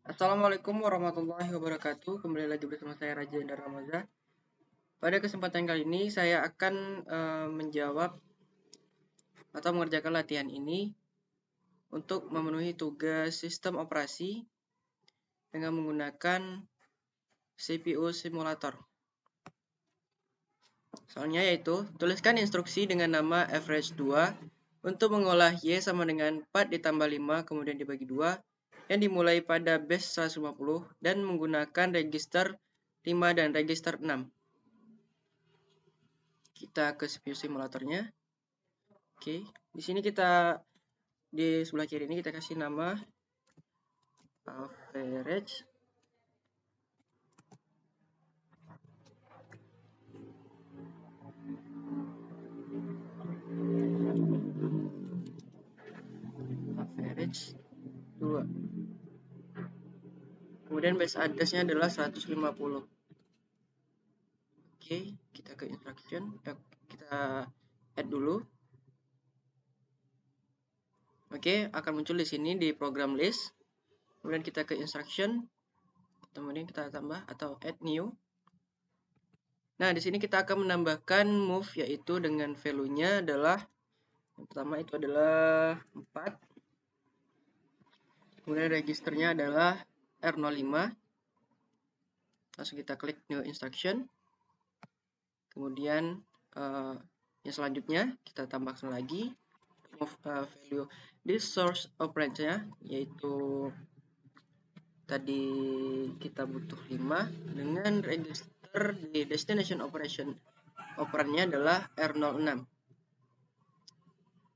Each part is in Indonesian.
Assalamualaikum warahmatullahi wabarakatuh. Kembali lagi bersama saya Raja Indra Ramaza. Pada kesempatan kali ini saya akan menjawab atau mengerjakan latihan ini untuk memenuhi tugas sistem operasi dengan menggunakan CPU simulator. Soalnya yaitu, tuliskan instruksi dengan nama average2 untuk mengolah Y sama dengan 4 ditambah 5 kemudian dibagi 2 yang dimulai pada base 150 dan menggunakan register 5 dan register 6. Kita ke CPU simulatornya. Oke, di sini kita di sebelah kiri ini kita kasih nama average. Average 2. Kemudian base address-nya adalah 150. Oke, kita ke instruction. Kita add dulu. Oke, akan muncul di sini di program list. Kemudian kita ke instruction. Kemudian kita tambah atau add new. Nah, di sini kita akan menambahkan move yaitu dengan value-nya adalah yang pertama itu adalah 4. Kemudian registernya adalah R05. Langsung kita klik new instruction. Kemudian yang selanjutnya kita tambahkan lagi move value di source operand-nya yaitu tadi kita butuh 5 dengan register di destination operation operannya adalah R06.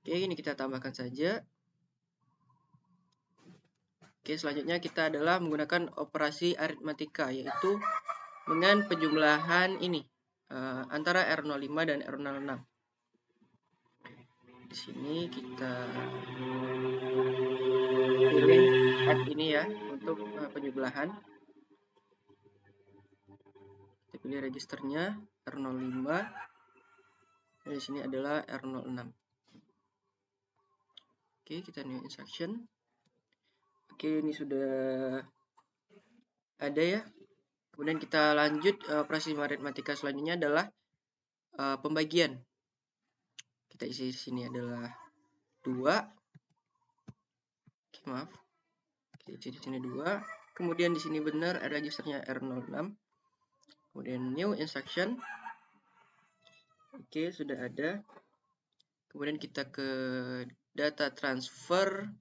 Oke, ini kita tambahkan saja. Oke, selanjutnya kita adalah menggunakan operasi aritmatika yaitu dengan penjumlahan ini antara R05 dan R06. Di sini kita pilih add ini ya untuk penjumlahan. Kita pilih registernya R05. Dan di sini adalah R06. Oke, kita new instruction. Oke, ini sudah ada ya. Kemudian kita lanjut operasi aritmatika selanjutnya adalah pembagian. Kita isi di sini adalah 2. Oke, maaf. Kita isi di sini 2. Kemudian di sini benar registernya R06. Kemudian new instruction. Oke, sudah ada. Kemudian kita ke data transfer.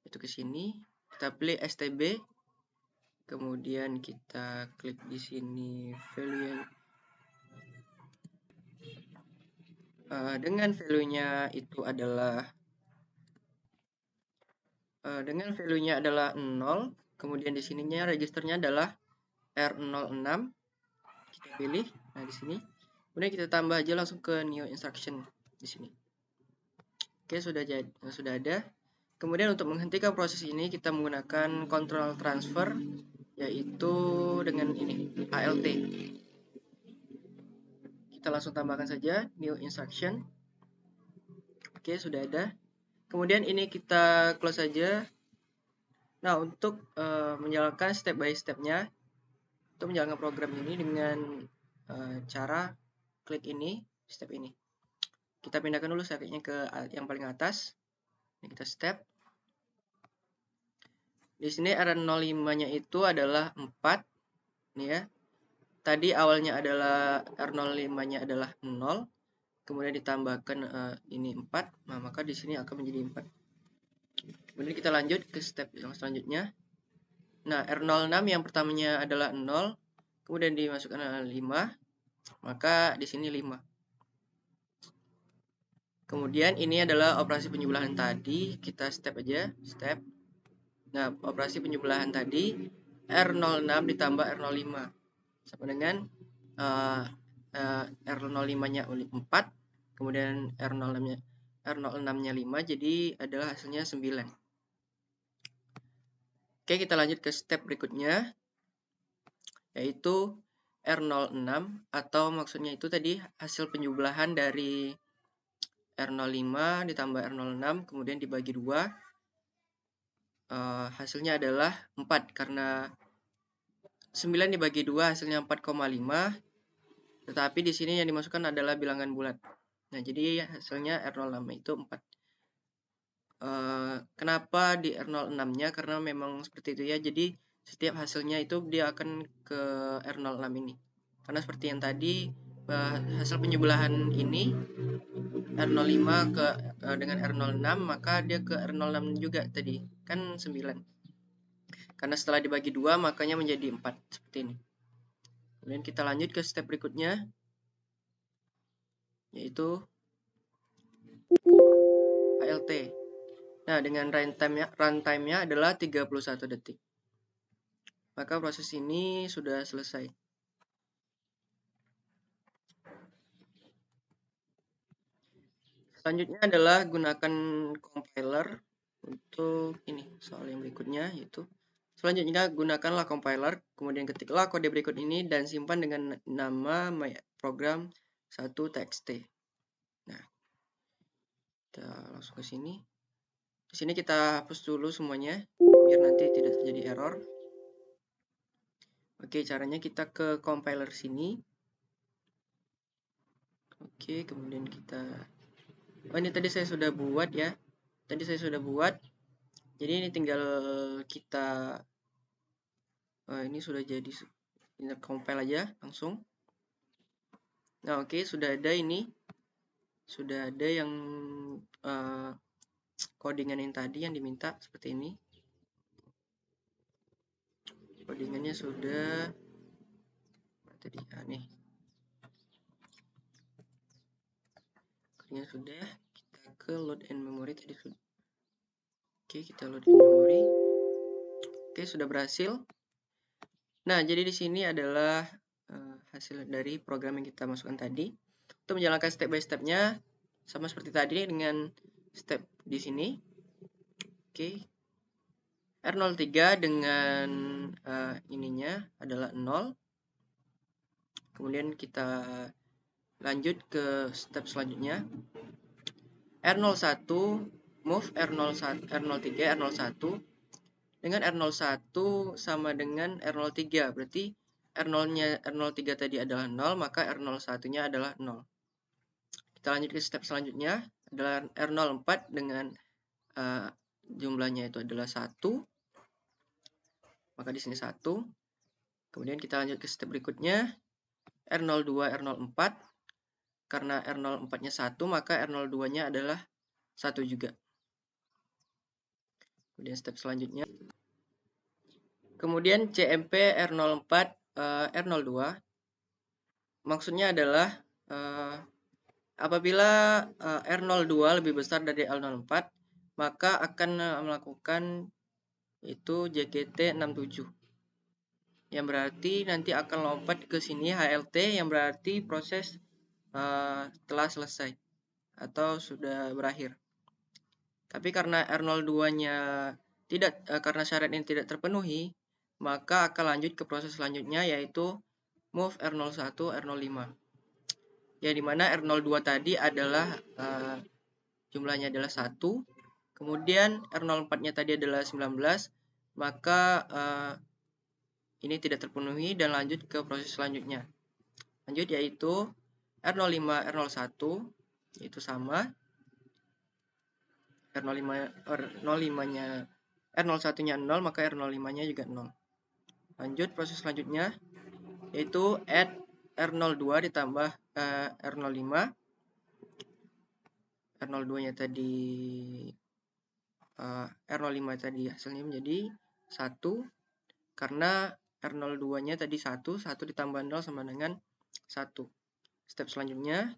Itu ke sini. Kita pilih STB. Kemudian kita klik di sini value dengan value-nya itu adalah dengan value-nya adalah 0. Kemudian di sininya registernya adalah R06. Kita pilih. Nah, di sini. Kemudian kita tambah aja langsung ke new instruction di sini. Oke, sudah ada. Kemudian untuk menghentikan proses ini kita menggunakan control transfer yaitu dengan ini ALT. Kita langsung tambahkan saja new instruction. Oke, sudah ada. Kemudian ini kita close saja. Nah, untuk menjalankan step by step-nya, untuk menjalankan program ini dengan cara klik ini, step ini. Kita pindahkan dulu stepnya ke yang paling atas. Ini kita step. Di sini R05-nya itu adalah 4. Nih ya. Tadi awalnya adalah R05-nya adalah 0. Kemudian ditambahkan ini 4. Nah, maka di sini akan menjadi 4. Kemudian kita lanjut ke step yang selanjutnya. Nah, R06 yang pertamanya adalah 0. Kemudian dimasukkan 5. Maka di sini 5. Kemudian ini adalah operasi penjumlahan tadi. Kita step aja, step. Nah, operasi penjumlahan tadi R06 ditambah R05 sama dengan R05-nya 4, kemudian R06-nya 5, jadi adalah hasilnya 9. Oke, kita lanjut ke step berikutnya, yaitu R06, atau maksudnya itu tadi hasil penjumlahan dari R05 ditambah R06, kemudian dibagi 2. hasilnya adalah 4 karena 9 dibagi 2 hasilnya 4,5, tetapi di sini yang dimasukkan adalah bilangan bulat. Nah, jadi hasilnya R06 itu 4. Kenapa di R06-nya? Karena memang seperti itu ya. Jadi setiap hasilnya itu dia akan ke R06 ini. Karena seperti yang tadi hasil penyebelahan ini R05 ke dengan R06, maka dia ke R06 juga tadi. Kan 9. Karena setelah dibagi 2 makanya menjadi 4 seperti ini. Kemudian kita lanjut ke step berikutnya, yaitu HLT. Nah, dengan runtime-nya adalah 31 detik. Maka proses ini sudah selesai. Selanjutnya adalah gunakan compiler untuk ini soal yang berikutnya, yaitu selanjutnya gunakanlah compiler, kemudian ketiklah kode berikut ini dan simpan dengan nama program 1.txt. Nah, kita langsung ke sini. Di sini kita hapus dulu semuanya biar nanti tidak terjadi error. Oke, caranya kita ke compiler sini. Oke, kemudian kita ini tadi saya sudah buat ya. Tadi saya sudah buat. Jadi ini tinggal kita ini sudah jadi, ini compile aja langsung. Nah, oke, sudah ada ini. Sudah ada yang codingan yang tadi yang diminta seperti ini. Codingannya sudah tadi nih. Codingannya sudah, kita ke load and memory tadi sudah. Oke, kita load and memory. Oke, sudah berhasil. Nah, jadi di sini adalah hasil dari program yang kita masukkan tadi. Untuk menjalankan step by stepnya sama seperti tadi dengan step di sini. Oke. R03 dengan ininya adalah 0. Kemudian kita lanjut ke step selanjutnya. R01 move R03 R01 dengan R01 sama dengan R03. Berarti R0-nya R03 tadi adalah 0, maka R01-nya adalah 0. Kita lanjut ke step selanjutnya adalah R04 dengan jumlahnya itu adalah 1. Maka di sini 1. Kemudian kita lanjut ke step berikutnya R02 R04. Karena R04-nya 1, maka R02-nya adalah 1 juga. Kemudian step selanjutnya. Kemudian CMP R04 R02. Maksudnya adalah apabila R02 lebih besar dari R04, maka akan melakukan itu JGT67. Yang berarti nanti akan lompat ke sini HLT, yang berarti proses telah selesai atau sudah berakhir. Tapi karena R02-nya tidak, karena syarat ini tidak terpenuhi, maka akan lanjut ke proses selanjutnya, yaitu move R01 R05. Ya, dimana R02 tadi adalah jumlahnya adalah 1, kemudian R04-nya tadi adalah 19, maka ini tidak terpenuhi dan lanjut ke proses selanjutnya. Lanjut yaitu R05 R01 itu sama. R05-nya R01-nya 0, maka R05-nya juga 0. Lanjut proses selanjutnya yaitu add R02 ditambah R05. R02-nya tadi R05 tadi hasilnya menjadi 1 karena R02-nya tadi 1 ditambah 0 sama dengan 1. Step selanjutnya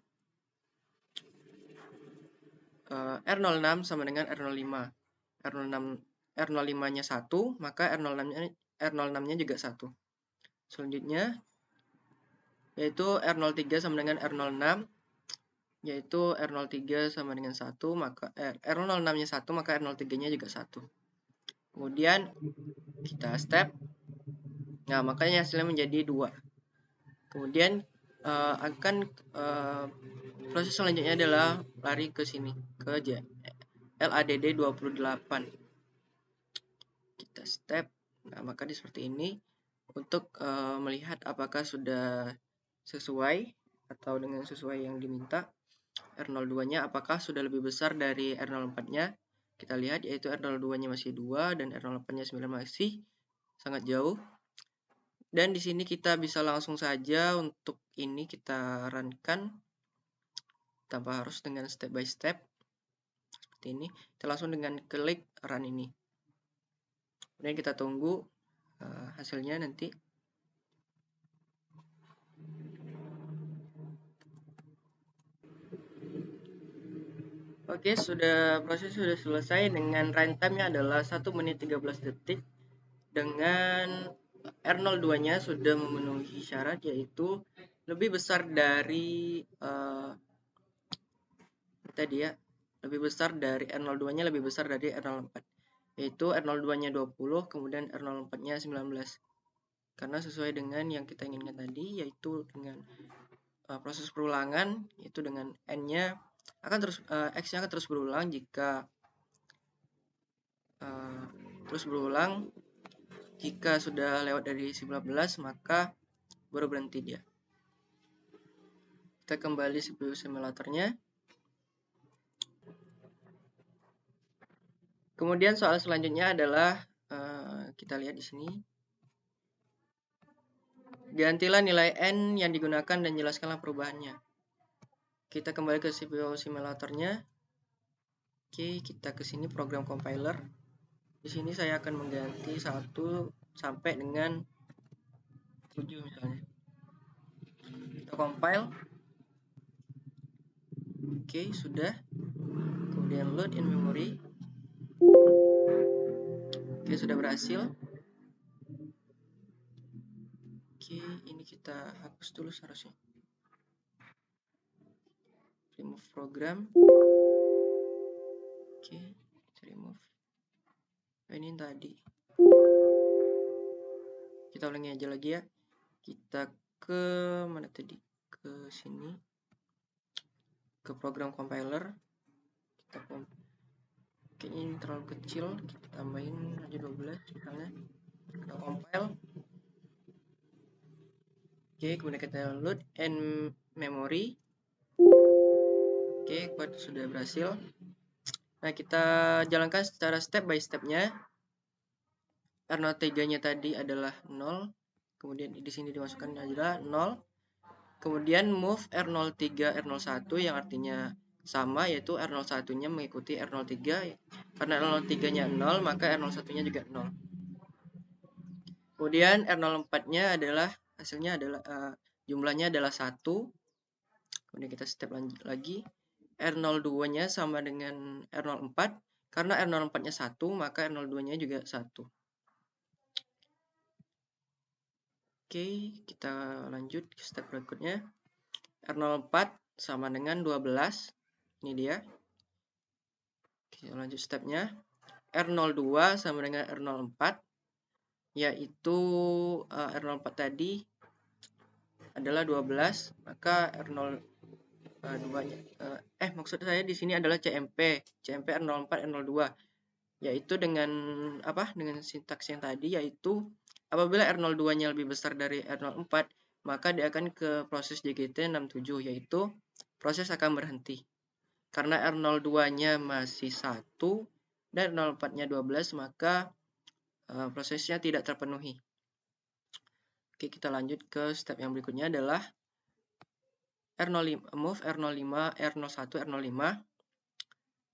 R06 sama dengan R05. R05-nya 1, maka R06-nya juga 1. Selanjutnya yaitu R03 sama dengan R06, yaitu R03 sama dengan 1, maka R06-nya 1, maka R03-nya juga 1. Kemudian kita step. Nah, makanya hasilnya menjadi 2. Kemudian proses selanjutnya adalah lari ke sini, ke LADD 28. step. Nah, maka seperti ini untuk melihat apakah sudah sesuai atau dengan sesuai yang diminta. R02-nya apakah sudah lebih besar dari R04-nya? Kita lihat yaitu R02-nya masih 2 dan R04-nya 9 masih sangat jauh. Dan di sini kita bisa langsung saja untuk ini kita runkan tanpa harus dengan step by step seperti ini. Kita langsung dengan klik run ini. Kemudian kita tunggu hasilnya nanti. Oke, proses sudah selesai dengan runtime-nya adalah 1 menit 13 detik dengan R02-nya sudah memenuhi syarat yaitu lebih besar dari tadi ya, lebih besar dari R02-nya lebih besar dari R04, yaitu R02-nya 20, kemudian R04-nya 19. Karena sesuai dengan yang kita inginkan tadi, yaitu dengan proses perulangan, yaitu dengan N-nya akan terus X-nya akan terus berulang jika jika sudah lewat dari 19 maka baru berhenti dia. Kita kembali CPU simulatornya. Kemudian soal selanjutnya adalah kita lihat di sini. Gantilah nilai N yang digunakan dan jelaskanlah perubahannya. Kita kembali ke CPU simulatornya. Oke, kita ke sini program compiler. Di sini saya akan mengganti 1 sampai dengan 7 misalnya. Kita compile. Oke, sudah. Kemudian load in memory. Oke, sudah berhasil. Oke, ini kita hapus dulu seharusnya. Remove program. Oke, remove. Ini tadi. Kita ulangi aja lagi ya. Kita ke mana tadi? Ke sini. Ke program compiler. Kayaknya ini terlalu kecil. Kita tambahin aja 12 misalnya. Kita compile. Oke, kemudian kita load and memory. Oke, code sudah berhasil. Nah, kita jalankan secara step by stepnya. R03-nya tadi adalah 0. Kemudian di sini dimasukkan adalah 0. Kemudian move R03 R01 yang artinya sama, yaitu R01-nya mengikuti R03. Karena R03-nya 0, maka R01-nya juga 0. Kemudian R04-nya adalah hasilnya adalah jumlahnya adalah 1. Kemudian kita step lanjut lagi. R02-nya sama dengan R04. Karena R04-nya 1, maka R02-nya juga 1. Oke, kita lanjut ke step berikutnya. R04 sama dengan 12. Ini dia. Kita lanjut stepnya. R02 sama dengan R04. Yaitu R04 tadi adalah 12. Maka R02-nya maksud saya di sini adalah CMP R04 R02, yaitu dengan dengan sintaks yang tadi, yaitu apabila R02-nya lebih besar dari R04 maka dia akan ke proses JGT67, yaitu proses akan berhenti. Karena R02-nya masih 1 dan R04-nya 12 maka prosesnya tidak terpenuhi. Oke, kita lanjut ke step yang berikutnya adalah move R05, R01, R05.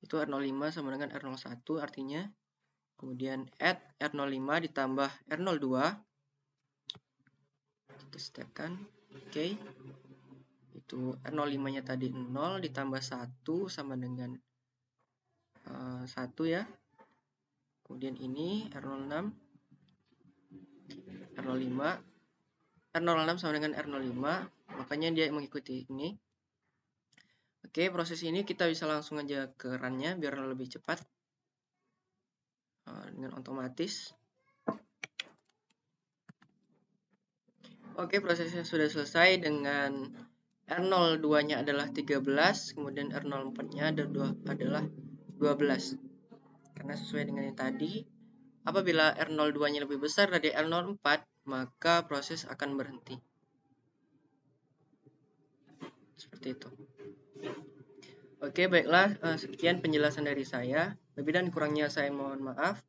Itu R05 sama dengan R01 artinya. Kemudian add R05 ditambah R02. Kita stepkan. Oke. Itu R05-nya tadi 0 ditambah 1 sama dengan 1 ya. Kemudian ini R06. R05. R06 sama dengan R05. Makanya dia mengikuti ini. Oke, proses ini kita bisa langsung aja ke run-nya biar lebih cepat dengan otomatis. Oke, prosesnya sudah selesai dengan R02-nya adalah 13, kemudian R04-nya adalah 12. Karena sesuai dengan yang tadi, apabila R02-nya lebih besar dari R04, maka proses akan berhenti. Seperti itu. Oke, baiklah, sekian penjelasan dari saya. Lebih dan kurangnya saya mohon maaf.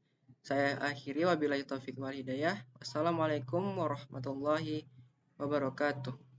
Saya akhiri, wabillahi taufik wal hidayah. Wassalamualaikum warahmatullahi wabarakatuh.